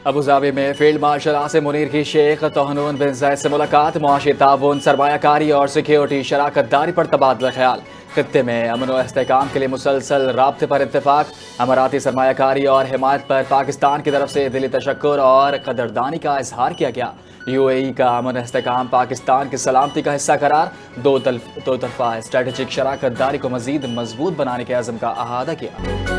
Abu Dhabi میں field marshal Asim Munir کی شیخ طاہون بن زید سے ملاقات، معاشی تعاون، سرمایہ کاری اور سیکیورٹی شراکت داری پر تبادلہ خیال، خطے میں امن و استحکام کے لیے مسلسل رابطے پر اتفاق، اماراتی سرمایہ کاری اور حمایت پر پاکستان کی طرف سے دلی تشکر اور قدردانی کا اظہار کیا گیا۔ یو اے ای کا امن استحکام پاکستان کی سلامتی کا حصہ قرار، دو طرفہ اسٹریٹجک شراکت داری کو مزید مضبوط بنانے کے عزم کا احاطہ کیا۔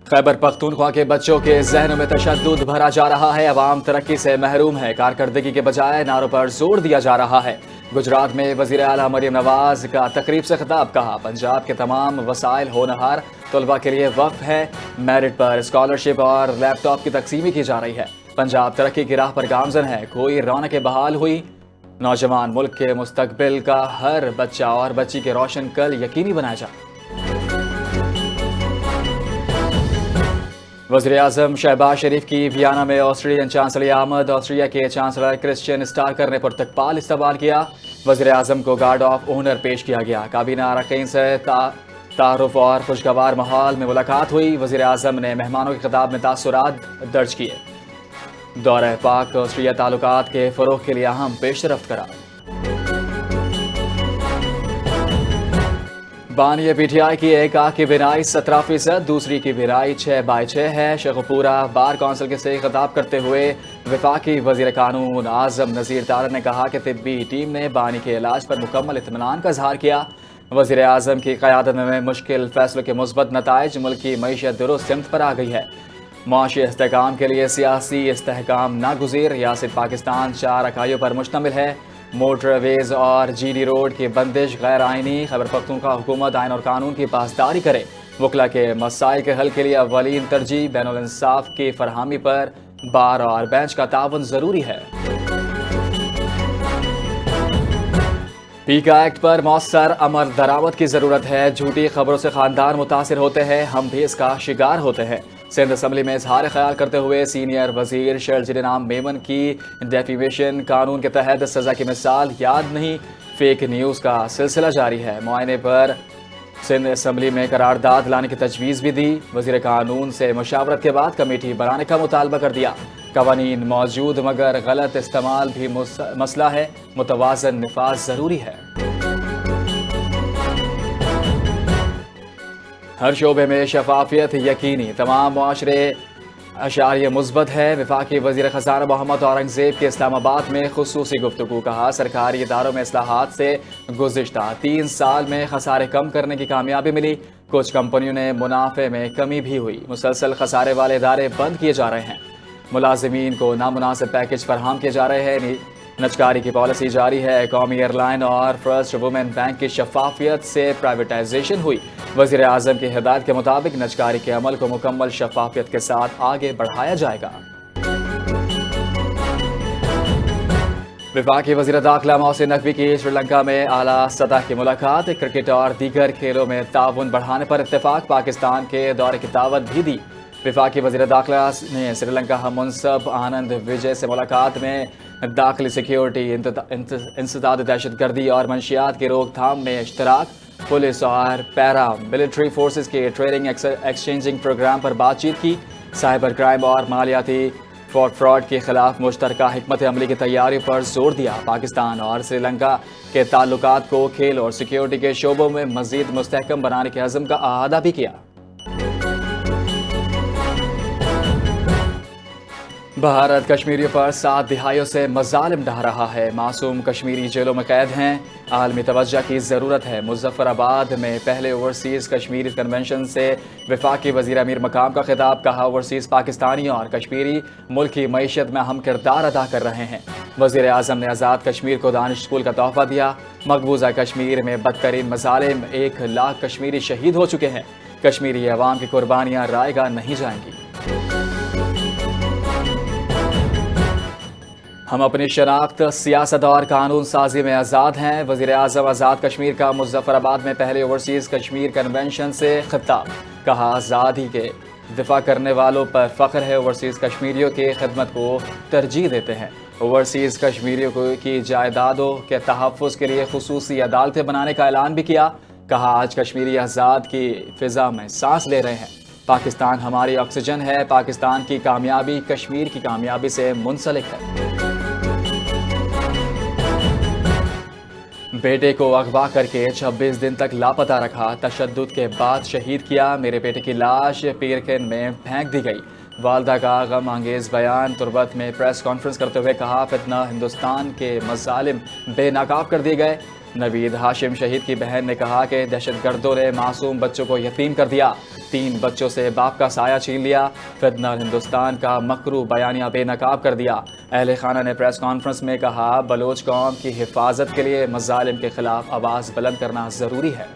خیبر پختونخوا کے بچوں کے ذہنوں میں تشدد بھرا جا رہا ہے، عوام ترقی سے محروم ہے، کارکردگی کے بجائے نعروں پر زور دیا جا رہا ہے۔ گجرات میں وزیر اعلیٰ مریم نواز کا تقریب سے خطاب، کہا پنجاب کے تمام وسائل ہونہار طلباء کے لیے وقف ہے، میرٹ پر اسکالرشپ اور لیپ ٹاپ کی تقسیم کی جا رہی ہے، پنجاب ترقی کی راہ پر گامزن ہے، کوئی رونقیں بحال ہوئی، نوجوان ملک کے مستقبل کا ہر بچہ اور بچی کے روشن کل یقینی بنایا جائے۔ وزیراعظم شہباز شریف کی ویانا میں آسٹریلین چانسلر آمد، آسٹریلیا کے چانسلر کرسچین اسٹارکر نے پرتقبال استقبال کیا، وزیراعظم کو گارڈ آف آنر پیش کیا گیا، کابینہ اراکین سے تعارف اور خوشگوار ماحول میں ملاقات ہوئی، وزیراعظم نے مہمانوں کے خطاب میں تاثرات درج کیے، دورہ پاک آسٹریلیا تعلقات کے فروغ کے لیے اہم پیش رفت قرار۔ بانی پی ٹی آئی کی ایک آنکھ کی بینائی 17%، دوسری کی بینائی 6/6 ہے۔ شیخوپورہ بار کونسل سے خطاب کرتے ہوئے وفاقی وزیر قانون اعظم نذیر تارڑ نے کہا کہ طبی ٹیم نے بانی کے علاج پر مکمل اطمینان کا اظہار کیا، وزیر اعظم کی قیادت میں مشکل فیصلوں کے مثبت نتائج، ملک کی معیشت درست سمت پر آ گئی ہے، معاشی استحکام کے لیے سیاسی استحکام ناگزیر، ریاست پاکستان 4 اکائیوں پر مشتمل ہے، موٹر ویز اور جی ڈی روڈ کی بندش غیر آئینی، خیبر پختونخوا حکومت آئین اور قانون کی پاسداری کرے، وکلا کے مسائل کے حل کے لیے اولین ترجیح بین الانصاف کی فراہمی پر بار اور بینچ کا تعاون ضروری ہے۔ پیکا ایکٹ پر مؤثر عمل درآمد کی ضرورت ہے، جھوٹی خبروں سے خاندان متاثر ہوتے ہیں، ہم بھی اس کا شکار ہوتے ہیں، سندھ اسمبلی میں اظہار خیال کرتے ہوئے سینئر وزیر شرجیل انعام میمن کی ڈیفیمیشن قانون کے تحت سزا کی مثال یاد نہیں، فیک نیوز کا سلسلہ جاری ہے، معائنے پر سندھ اسمبلی میں قرارداد لانے کی تجویز بھی دی، وزیر قانون سے مشاورت کے بعد کمیٹی بنانے کا مطالبہ کر دیا، قوانین موجود مگر غلط استعمال بھی مسئلہ ہے، متوازن نفاذ ضروری ہے۔ ہر شعبے میں شفافیت یقینی، تمام معاشرے اشاریہ مثبت ہے، وفاقی وزیر خزانہ محمد اورنگزیب کے اسلام آباد میں خصوصی گفتگو، کہا سرکاری اداروں میں اصلاحات سے گزشتہ 3 سال میں خسارے کم کرنے کی کامیابی ملی، کچھ کمپنیوں نے منافع میں کمی بھی ہوئی، مسلسل خسارے والے ادارے بند کیے جا رہے ہیں، ملازمین کو نامناسب پیکج فراہم کیے جا رہے ہیں، نجکاری کی پالیسی جاری ہے، قومی ایئر لائن اور فرسٹ وومن بینک کی شفافیت سے پرائیویٹائزیشن ہوئی، وزیر اعظم کی ہدایت کے مطابق نجکاری کے عمل کو مکمل شفافیت کے ساتھ آگے بڑھایا جائے گا۔ وفاقی وزیر داخلہ محسن نقوی کی سری لنکا میں اعلیٰ سطح کی ملاقات، کرکٹ اور دیگر کھیلوں میں تعاون بڑھانے پر اتفاق، پاکستان کے دورے کی دعوت بھی دی، وفاقی وزیر داخلہ نے سری لنکا ہم منصب آنند وجے سے ملاقات میں داخلی سیکیورٹی، انسداد دہشت گردی اور منشیات کی روک تھام میں اشتراک، پولیس اور پیرا ملٹری فورسز کے ٹریننگ ایکسچینجنگ پروگرام پر بات چیت کی، سائبر کرائم اور مالیاتی فراڈ کے خلاف مشترکہ حکمت عملی کی تیاریوں پر زور دیا، پاکستان اور سری لنکا کے تعلقات کو کھیل اور سیکیورٹی کے شعبوں میں مزید مستحکم بنانے کے عزم کا اعادہ بھی کیا۔ بھارت کشمیریوں پر 7 دہائیوں سے مظالم ڈھا رہا ہے، معصوم کشمیری جیلوں میں قید ہیں، عالمی توجہ کی ضرورت ہے، مظفر آباد میں پہلے اوورسیز کشمیری کنونشن سے وفاقی وزیر امیر مقام کا خطاب، کہا اوورسیز پاکستانیوں اور کشمیری ملک کی معیشت میں اہم کردار ادا کر رہے ہیں، وزیر اعظم نے آزاد کشمیر کو دانش اسکول کا تحفہ دیا، مقبوضہ کشمیر میں بدترین مظالم، 1 لاکھ کشمیری شہید ہو چکے ہیں، کشمیری عوام کی قربانیاں رائے گاہ نہیں جائیں گی۔ ہم اپنی شناخت، سیاست اور قانون سازی میں آزاد ہیں، وزیر اعظم آزاد کشمیر کا مظفر آباد میں پہلے اوورسیز کشمیر کنونشن سے خطاب، کہا آزادی کے دفاع کرنے والوں پر فخر ہے، اوورسیز کشمیریوں کی خدمت کو ترجیح دیتے ہیں، اوورسیز کشمیریوں کی جائیدادوں کے تحفظ کے لیے خصوصی عدالتیں بنانے کا اعلان بھی کیا، کہا آج کشمیری آزاد کی فضا میں سانس لے رہے ہیں، پاکستان ہماری آکسیجن ہے، پاکستان کی کامیابی کشمیر کی کامیابی سے منسلک ہے۔ بیٹے کو اغوا کر کے 26 دن تک لاپتہ رکھا، تشدد کے بعد شہید کیا، میرے بیٹے کی لاش پیرکن میں پھینک دی گئی۔ والدہ کا غم انگیز بیان، تربت میں پریس کانفرنس کرتے ہوئے کہا فتنہ ہندوستان کے مظالم بے نقاب کر دیے گئے۔ نوید ہاشم شہید کی بہن نے کہا کہ دہشت گردوں نے معصوم بچوں کو یتیم کر دیا، 3 بچوں سے باپ کا سایہ چھین لیا، فتنہ ہندوستان کا مکرو بیانیہ بے نقاب کر دیا۔ اہل خانہ نے پریس کانفرنس میں کہا بلوچ قوم کی حفاظت کے لیے مظالم کے خلاف آواز بلند کرنا ضروری ہے۔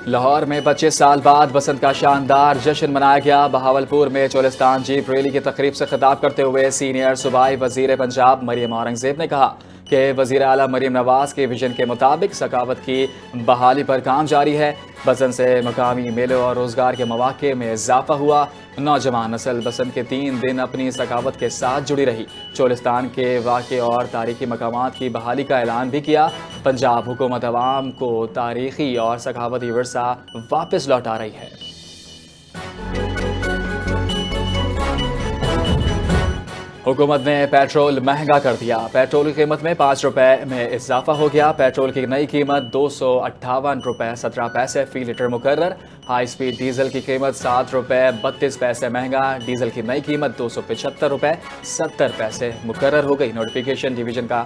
لاہور میں 25 سال بعد بسنت کا شاندار جشن منایا گیا۔ بہاولپور میں چولستان جیپ ریلی کی تقریب سے خطاب کرتے ہوئے سینئر صوبائی وزیر پنجاب مریم اورنگزیب نے کہا کہ وزیر اعلیٰ مریم نواز کے ویژن کے مطابق ثقافت کی بحالی پر کام جاری ہے۔ بسنت سے مقامی میلوں اور روزگار کے مواقع میں اضافہ ہوا۔ نوجوان نسل بسنت کے 3 دن اپنی ثقافت کے ساتھ جڑی رہی۔ چولستان کے واقع اور تاریخی مقامات کی بحالی کا اعلان بھی کیا۔ پنجاب حکومت عوام کو تاریخی اور ثقافتی ورثہ واپس لوٹا رہی ہے۔ حکومت نے پیٹرول مہنگا کر دیا، پیٹرول کی قیمت میں 5 روپے میں اضافہ ہو گیا۔ پیٹرول کی نئی قیمت 258 روپے 17 پیسے فی لیٹر مقرر۔ ہائی سپیڈ ڈیزل کی قیمت 7 روپے 32 پیسے مہنگا، ڈیزل کی نئی قیمت 275 روپے 70 پیسے مقرر ہو گئی۔ نوٹیفیکیشن ڈویژن کا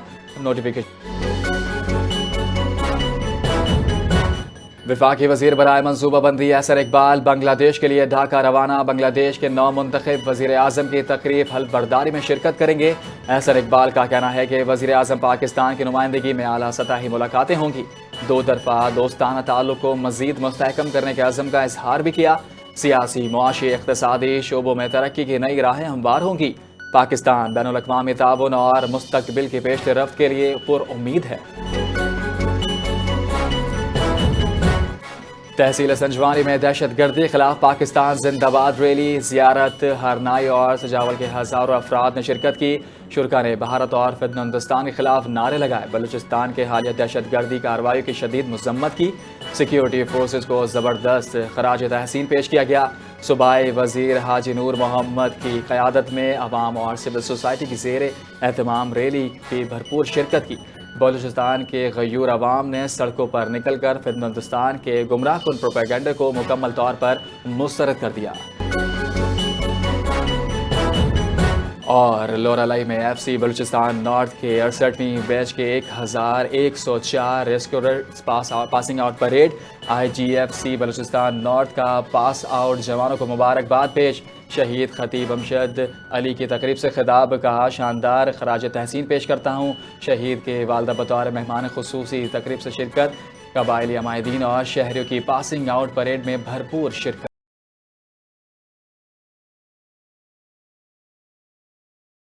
وفاقی وزیر برائے منصوبہ بندی یاسر اقبال بنگلہ دیش کے لیے ڈھاکہ روانہ۔ بنگلہ دیش کے نو منتخب وزیر اعظم کی تقریب حلف برداری میں شرکت کریں گے۔ یاسر اقبال کا کہنا ہے کہ وزیر اعظم پاکستان کی نمائندگی میں اعلیٰ سطحی ملاقاتیں ہوں گی۔ 2 طرفہ دوستانہ تعلق کو مزید مستحکم کرنے کے عزم کا اظہار بھی کیا۔ سیاسی، معاشی، اقتصادی شعبوں میں ترقی کی نئی راہیں ہموار ہوں گی۔ پاکستان بین الاقوامی تعاون اور مستقبل کی پیش رفت کے لیے پر امید ہے۔ تحصیل سنجوانی میں دہشت گردی خلاف پاکستان زندہ باد ریلی، زیارت ہرنائی اور سجاول کے ہزاروں افراد نے شرکت کی۔ شرکا نے بھارت اور فتنہ ہندوستان کے خلاف نعرے لگائے، بلوچستان کے حالیہ دہشت گردی کارروائیوں کی شدید مذمت کی۔ سیکیورٹی فورسز کو زبردست خراج تحسین پیش کیا گیا۔ صوبائی وزیر حاجی نور محمد کی قیادت میں عوام اور سول سوسائٹی کی زیر اہتمام ریلی کی بھرپور شرکت کی۔ بلوچستان کے غیور عوام نے سڑکوں پر نکل کر فتنہ ہندوستان کے گمراہ کن پروپیگنڈے کو مکمل طور پر مسترد کر دیا۔ اور لورالائی میں ایف سی بلوچستان نارتھ کے 68ویں بیچ کے 1104 ریسکیورز پاسنگ آؤٹ پریڈ۔ آئی جی ایف سی بلوچستان نارتھ کا پاس آؤٹ جوانوں کو مبارکباد پیش۔ شہید خطیب امجد علی کی تقریب سے خطاب، کہا شاندار خراج تحسین پیش کرتا ہوں۔ شہید کے والدہ بطور مہمان خصوصی تقریب سے شرکت، قبائلی عمائدین اور شہریوں کی پاسنگ آؤٹ پریڈ میں بھرپور شرکت۔